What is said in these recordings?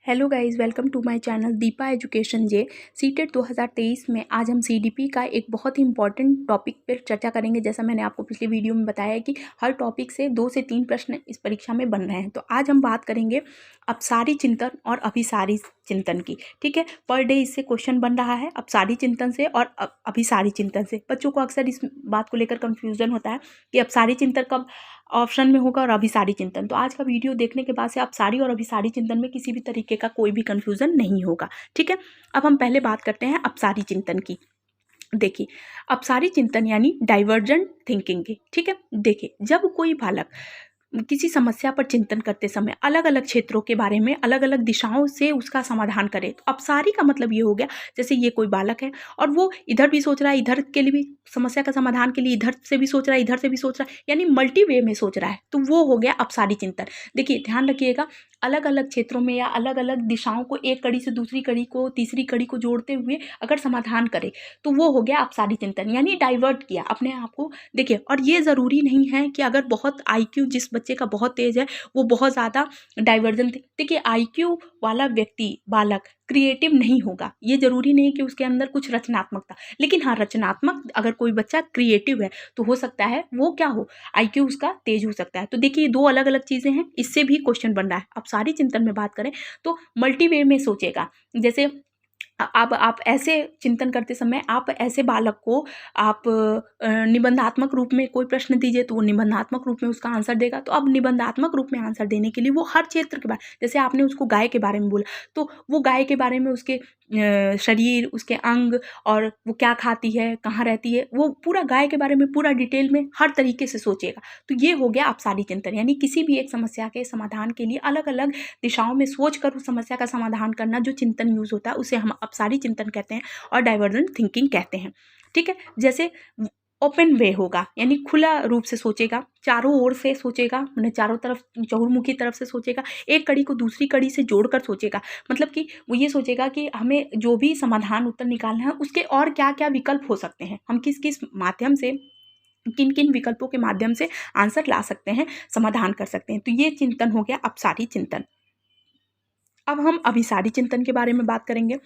Hello guys, welcome to my channel Deepa education जे। CTET 2023 में आज हम सीडीपी का एक बहुत ही इंपॉर्टेंट टॉपिक पर चर्चा करेंगे। जैसा मैंने आपको पिछले वीडियो में बताया है कि हर टॉपिक से 2 से 3 प्रश्न इस परीक्षा में बन रहे हैं। तो आज हम बात करेंगे अपसारी चिंतन और अभिसारी चिंतन की। ठीक है, पर डे इससे क्वेश्चन बन रहा है अपसारी चिंतन से और अभिसारी चिंतन से। बच्चों को अक्सर इस बात को लेकर कन्फ्यूजन होता है कि अपसारी चिंतन कब ऑप्शन में होगा और अभिसारी चिंतन। तो आज का वीडियो देखने के बाद से अपसारी और अभिसारी चिंतन में किसी भी तरीके का कोई भी कन्फ्यूजन नहीं होगा। ठीक है, अब हम पहले बात करते हैं अपसारी चिंतन की। देखिए, अपसारी चिंतन यानी डाइवर्जेंट थिंकिंग की। ठीक है, देखिए, जब कोई बालक किसी समस्या पर चिंतन करते समय अलग अलग क्षेत्रों के बारे में अलग अलग दिशाओं से उसका समाधान करे, तो अपसारी का मतलब ये हो गया, जैसे ये कोई बालक है और वो इधर भी सोच रहा है, इधर के लिए भी समस्या का समाधान के लिए इधर से भी सोच रहा है, इधर से भी सोच रहा है, यानी मल्टी वे में सोच रहा है, तो वो हो गया अपसारी चिंतन। देखिए, ध्यान रखिएगा, अलग अलग क्षेत्रों में या अलग अलग दिशाओं को एक कड़ी से दूसरी कड़ी को तीसरी कड़ी को जोड़ते हुए अगर समाधान करे तो वो हो गया अपसारी चिंतन, यानी डाइवर्ट किया अपने आप को। देखिए, और ये ज़रूरी नहीं है कि अगर बहुत आईक्यू जिस बच्चे का बहुत तेज है वो बहुत ज़्यादा डाइवर्जन। देखिए, आईक्यू वाला व्यक्ति बालक क्रिएटिव नहीं होगा, ये जरूरी नहीं कि उसके अंदर कुछ रचनात्मकता, लेकिन हाँ, रचनात्मक अगर कोई बच्चा क्रिएटिव है तो हो सकता है वो क्या हो, आईक्यू उसका तेज हो सकता है। तो देखिए, दो अलग अलग चीज़ें हैं, इससे भी क्वेश्चन बन रहा है। अब सारी चिंतन में बात करें तो मल्टी वे में सोचेगा। जैसे अब आप ऐसे चिंतन करते समय आप ऐसे बालक को आप निबंधात्मक रूप में कोई प्रश्न दीजिए तो वो निबंधात्मक रूप में उसका आंसर देगा। तो अब निबंधात्मक रूप में आंसर देने के लिए वो हर क्षेत्र के बारे, जैसे आपने उसको गाय के बारे में बोला तो वो गाय के बारे में उसके शरीर, उसके अंग और वो क्या खाती है, कहाँ रहती है, वो पूरा गाय के बारे में पूरा डिटेल में हर तरीके से सोचेगा। तो ये हो गया अपसारी चिंतन, यानी किसी भी एक समस्या के समाधान के लिए अलग अलग दिशाओं में सोच कर उस समस्या का समाधान करना जो चिंतन यूज होता है उसे हम अपसारी चिंतन कहते हैं और डाइवर्जेंट थिंकिंग कहते हैं। ठीक है, जैसे ओपन वे होगा, यानी खुला रूप से सोचेगा, चारों ओर से सोचेगा, मैंने चारों तरफ चहुर्मुखी तरफ से सोचेगा, एक कड़ी को दूसरी कड़ी से जोड़कर सोचेगा। मतलब कि वो ये सोचेगा कि हमें जो भी समाधान उत्तर निकालना है उसके और क्या क्या विकल्प हो सकते हैं, हम किस किस माध्यम से, किन किन विकल्पों के माध्यम से आंसर ला सकते हैं, समाधान कर सकते हैं। तो ये चिंतन हो गया अपसारी चिंतन। अब हम अभिसारी चिंतन के बारे में बात करेंगे।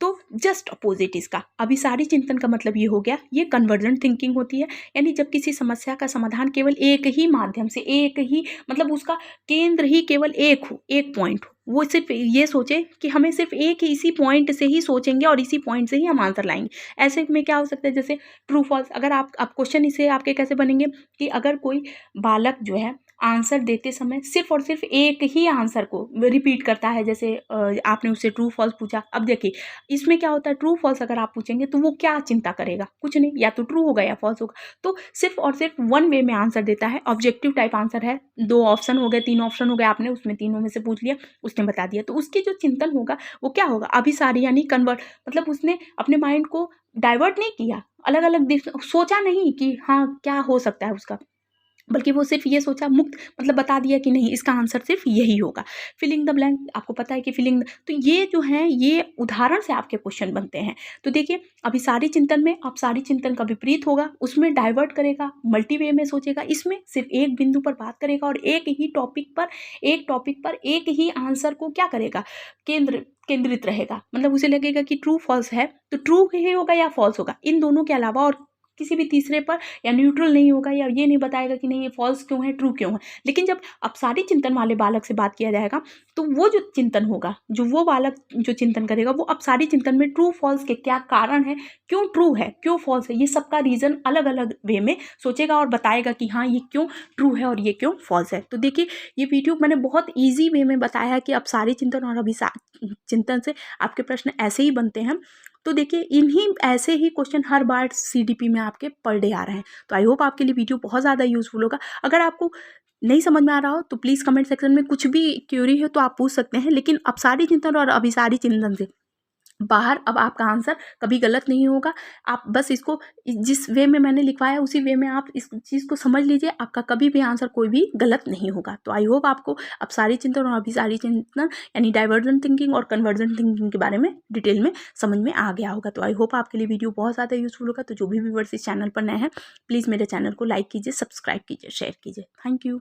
तो जस्ट अपोजिट इसका अभिसारी चिंतन का मतलब ये हो गया, ये कन्वर्जेंट थिंकिंग होती है, यानी जब किसी समस्या का समाधान केवल एक ही माध्यम से, एक ही मतलब उसका केंद्र ही केवल एक हो, एक पॉइंट हो, वो सिर्फ ये सोचे कि हमें सिर्फ एक ही इसी पॉइंट से ही सोचेंगे और इसी पॉइंट से ही हम आंसर लाएंगे। ऐसे में क्या हो सकता है, जैसे ट्रू फॉल्स, अगर आप क्वेश्चन इसे आपके कैसे बनेंगे कि अगर कोई बालक जो है आंसर देते समय सिर्फ और सिर्फ एक ही आंसर को रिपीट करता है, जैसे आपने उससे ट्रू फॉल्स पूछा। अब देखिए, इसमें क्या होता है, ट्रू फॉल्स अगर आप पूछेंगे तो वो क्या चिंता करेगा, कुछ नहीं, या तो ट्रू होगा या फॉल्स होगा। तो सिर्फ और सिर्फ वन वे में आंसर देता है, ऑब्जेक्टिव टाइप आंसर है, 2 ऑप्शन हो गए, 3 ऑप्शन हो गए, आपने उसमें तीनों में से पूछ लिया, उसने बता दिया। तो उसकी जो चिंतन होगा वो क्या होगा, अभिसारी यानी कन्वर्ट, मतलब उसने अपने माइंड को डाइवर्ट नहीं किया, अलग अलग सोचा नहीं कि हाँ क्या हो सकता है उसका, बल्कि वो सिर्फ ये सोचा, मुक्त मतलब बता दिया कि नहीं इसका आंसर सिर्फ यही होगा। फिलिंग द ब्लैंक, आपको पता है कि फिलिंग, तो ये जो है ये उदाहरण से आपके क्वेश्चन बनते हैं। तो देखिए, अभिसारी चिंतन में अपसारी चिंतन का विपरीत होगा, उसमें डाइवर्ट करेगा, मल्टी वे में सोचेगा, इसमें सिर्फ एक बिंदु पर बात करेगा और एक ही टॉपिक पर एक ही आंसर को क्या करेगा, केंद्रित रहेगा। मतलब उसे लगेगा कि ट्रू फॉल्स है तो ट्रू ही होगा या फॉल्स होगा, इन दोनों के अलावा और किसी भी तीसरे पर, या न्यूट्रल नहीं होगा, या ये नहीं बताएगा कि नहीं ये फॉल्स क्यों है, ट्रू क्यों है। लेकिन जब अपसारी चिंतन वाले बालक से बात किया जाएगा तो वो जो चिंतन होगा, जो वो बालक जो चिंतन करेगा, वो अपसारी चिंतन में ट्रू फॉल्स के क्या कारण है, क्यों ट्रू है क्यों फॉल्स है, ये सबका रीजन अलग अलग वे में सोचेगा और बताएगा कि हाँ ये क्यों ट्रू है और ये क्यों फॉल्स है। तो देखिए, ये वीडियो मैंने बहुत ईजी वे में बताया है कि अपसारी चिंतन और अभिसारी चिंतन से आपके प्रश्न ऐसे ही बनते हैं। तो देखिए, इन्हीं ऐसे ही क्वेश्चन हर बार सीडीपी में आपके पर डे आ रहे हैं। तो आई होप आपके लिए वीडियो बहुत ज़्यादा यूजफुल होगा। अगर आपको नहीं समझ में आ रहा हो तो प्लीज़ कमेंट सेक्शन में कुछ भी क्यूरी हो तो आप पूछ सकते हैं, लेकिन अपसारी चिंतन और अभिसारी चिंतन से बाहर अब आपका आंसर कभी गलत नहीं होगा। आप बस इसको जिस वे में मैंने लिखवाया उसी वे में आप इस चीज़ को समझ लीजिए, आपका कभी भी आंसर कोई भी गलत नहीं होगा। तो आई होप आपको अपसारी चिंतन और अभिसारी चिंतन यानी डाइवर्जेंट थिंकिंग और कन्वर्जेंट थिंकिंग के बारे में डिटेल में समझ में आ गया होगा। तो आई होप आपके लिए वीडियो बहुत ज़्यादा यूजफुल होगा। तो जो भी व्यूअर्स इस चैनल पर नए हैं प्लीज़ मेरे चैनल को लाइक कीजिए, सब्सक्राइब कीजिए, शेयर कीजिए। Thank you.